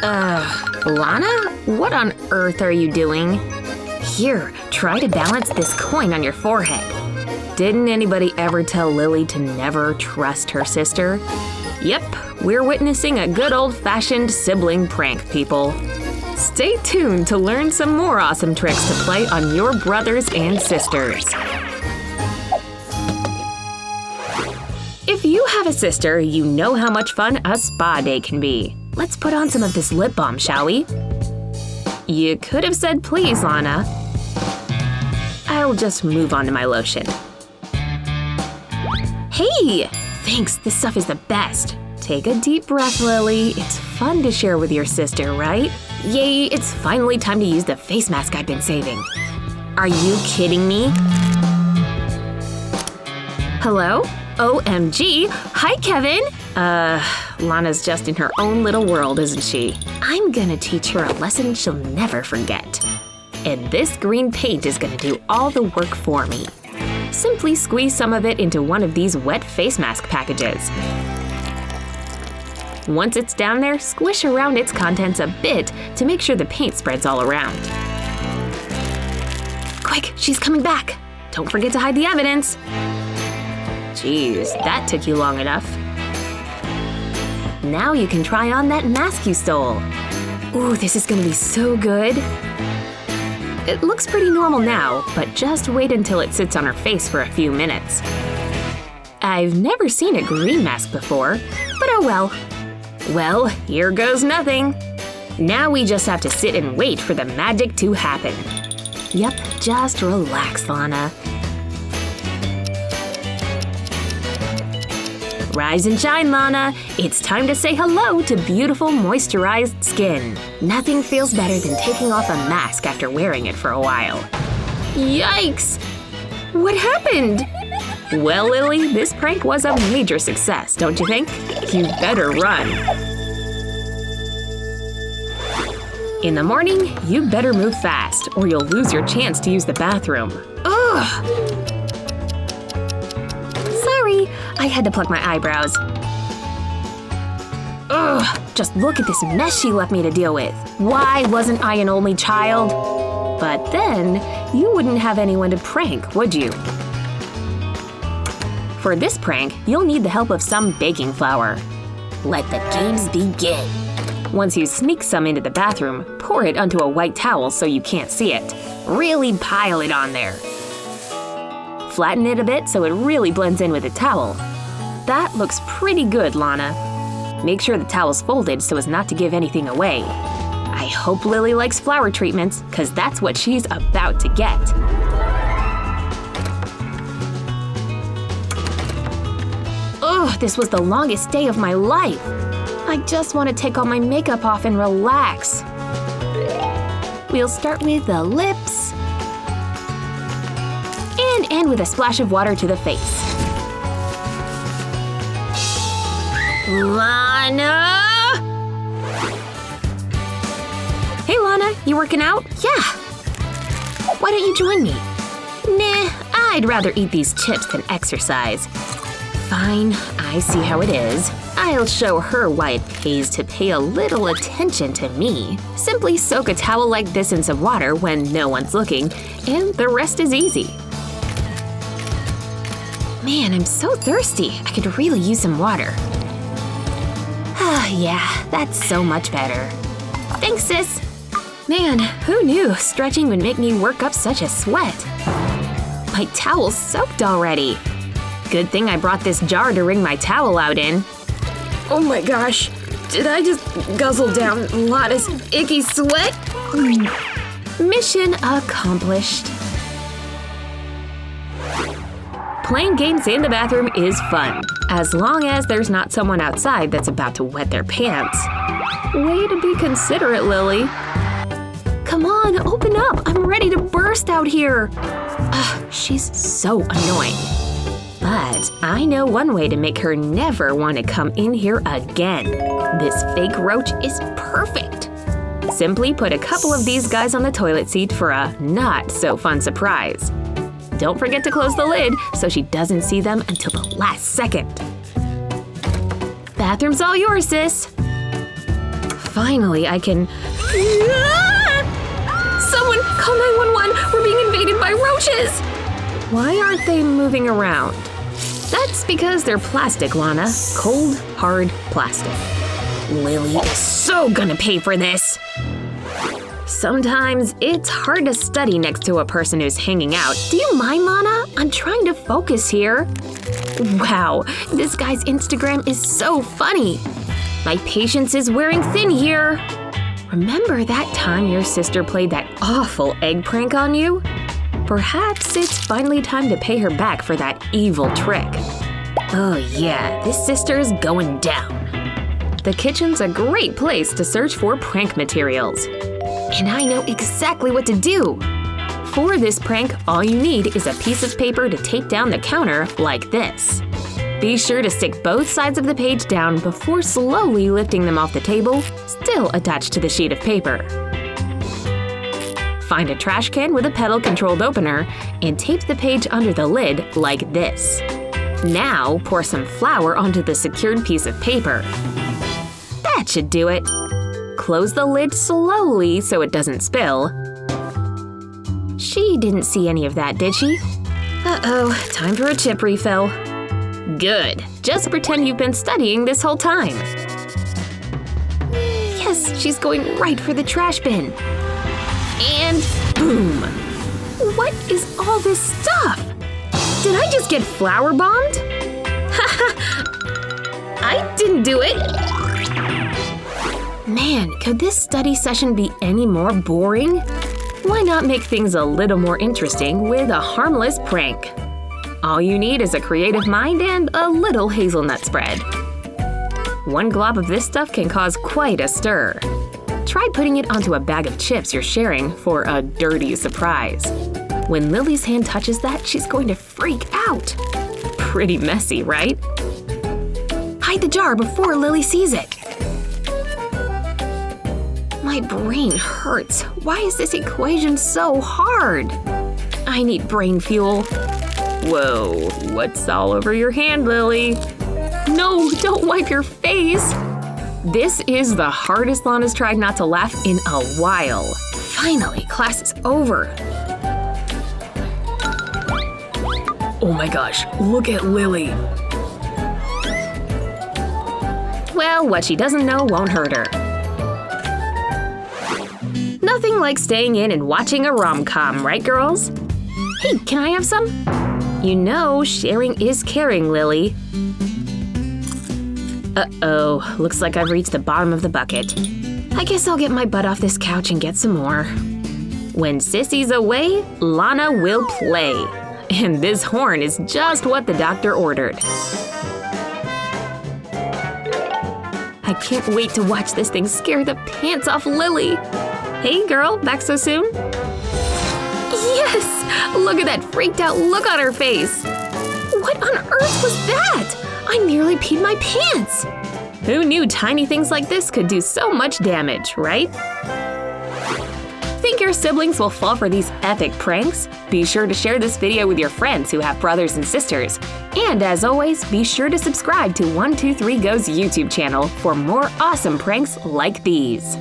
Lana? What on earth are you doing? Here, try to balance this coin on your forehead. Didn't anybody ever tell Lily to never trust her sister? Yep, we're witnessing a good old-fashioned sibling prank, people. Stay tuned to learn some more awesome tricks to play on your brothers and sisters. If you have a sister, you know how much fun a spa day can be. Let's put on some of this lip balm, shall we? You could have said please, Lana. I'll just move on to my lotion. Hey! Thanks, this stuff is the best. Take a deep breath, Lily. It's fun to share with your sister, right? Yay, it's finally time to use the face mask I've been saving. Are you kidding me? Hello? OMG! Hi, Kevin! Lana's just in her own little world, isn't she? I'm gonna teach her a lesson she'll never forget. And this green paint is gonna do all the work for me. Simply squeeze some of it into one of these wet face mask packages. Once it's down there, squish around its contents a bit to make sure the paint spreads all around. Quick, she's coming back! Don't forget to hide the evidence! Jeez, that took you long enough. Now you can try on that mask you stole. Ooh, this is gonna be so good. It looks pretty normal now, but just wait until it sits on her face for a few minutes. I've never seen a green mask before, but oh well. Well, here goes nothing. Now we just have to sit and wait for the magic to happen. Yep, just relax, Lana. Rise and shine, Lana. It's time to say hello to beautiful, moisturized skin. Nothing feels better than taking off a mask after wearing it for a while. Yikes! What happened? Well, Lily, this prank was a major success, don't you think? You better run. In the morning, you better move fast, or you'll lose your chance to use the bathroom. Ugh! Sorry, I had to pluck my eyebrows. Ugh, just look at this mess she left me to deal with. Why wasn't I an only child? But then, you wouldn't have anyone to prank, would you? For this prank, you'll need the help of some baking flour. Let the games begin. Once you sneak some into the bathroom, pour it onto a white towel so you can't see it. Really pile it on there. Flatten it a bit so it really blends in with the towel. That looks pretty good, Lana. Make sure the towel's folded so as not to give anything away. I hope Lily likes flour treatments, cause that's what she's about to get. Ugh, this was the longest day of my life. I just want to take all my makeup off and relax. We'll start with the lips. And end with a splash of water to the face. Lana! Hey, Lana, you working out? Yeah. Why don't you join me? Nah, I'd rather eat these chips than exercise. Fine, I see how it is. I'll show her why it pays to pay a little attention to me. Simply soak a towel like this in some water when no one's looking, and the rest is easy. Man, I'm so thirsty. I could really use some water. Ah, yeah, that's so much better. Thanks, sis. Man, who knew stretching would make me work up such a sweat? My towel's soaked already. Good thing I brought this jar to wring my towel out in. Oh my gosh, did I just guzzle down Lana's icky sweat? Mission accomplished. Playing games in the bathroom is fun, as long as there's not someone outside that's about to wet their pants. Way to be considerate, Lily. Come on, open up! I'm ready to burst out here! Ugh, she's so annoying. But I know one way to make her never want to come in here again. This fake roach is perfect. Simply put a couple of these guys on the toilet seat for a not-so-fun surprise. Don't forget to close the lid so she doesn't see them until the last second. Bathroom's all yours, sis. Finally, I can… Someone call 911! We're being invaded by roaches! Why aren't they moving around? That's because they're plastic, Lana. Cold, hard plastic. Lily is so gonna pay for this! Sometimes it's hard to study next to a person who's hanging out. Do you mind, Lana? I'm trying to focus here. Wow, this guy's Instagram is so funny. My patience is wearing thin here. Remember that time your sister played that awful egg prank on you? Perhaps it's finally time to pay her back for that evil trick. Oh yeah, this sister is going down. The kitchen's a great place to search for prank materials. And I know exactly what to do. For this prank, all you need is a piece of paper to tape down the counter like this. Be sure to stick both sides of the page down before slowly lifting them off the table, still attached to the sheet of paper. Find a trash can with a pedal-controlled opener and tape the page under the lid like this. Now, pour some flour onto the secured piece of paper. That should do it. Close the lid slowly so it doesn't spill. She didn't see any of that, did she? Uh-oh, time for a chip refill. Good. Just pretend you've been studying this whole time. Yes, she's going right for the trash bin. And boom! What is all this stuff? Did I just get flour bombed? I didn't do it! Man, could this study session be any more boring? Why not make things a little more interesting with a harmless prank? All you need is a creative mind and a little hazelnut spread. One glob of this stuff can cause quite a stir. Try putting it onto a bag of chips you're sharing for a dirty surprise. When Lily's hand touches that, she's going to freak out. Pretty messy, right? Hide the jar before Lily sees it. My brain hurts. Why is this equation so hard? I need brain fuel. Whoa, what's all over your hand, Lily? No, don't wipe your face! This is the hardest Lana's tried not to laugh in a while. Finally, class is over. Oh my gosh, look at Lily. Well, what she doesn't know won't hurt her. Nothing like staying in and watching a rom-com, right, girls? Hey, can I have some? You know, sharing is caring, Lily. Uh-oh, looks like I've reached the bottom of the bucket. I guess I'll get my butt off this couch and get some more. When Sissy's away, Lana will play. And this horn is just what the doctor ordered. I can't wait to watch this thing scare the pants off Lily. Hey girl, back so soon? Yes! Look at that freaked out look on her face! What on earth was that? I nearly peed my pants! Who knew tiny things like this could do so much damage, right? Think your siblings will fall for these epic pranks? Be sure to share this video with your friends who have brothers and sisters. And as always, be sure to subscribe to 123go's YouTube channel for more awesome pranks like these.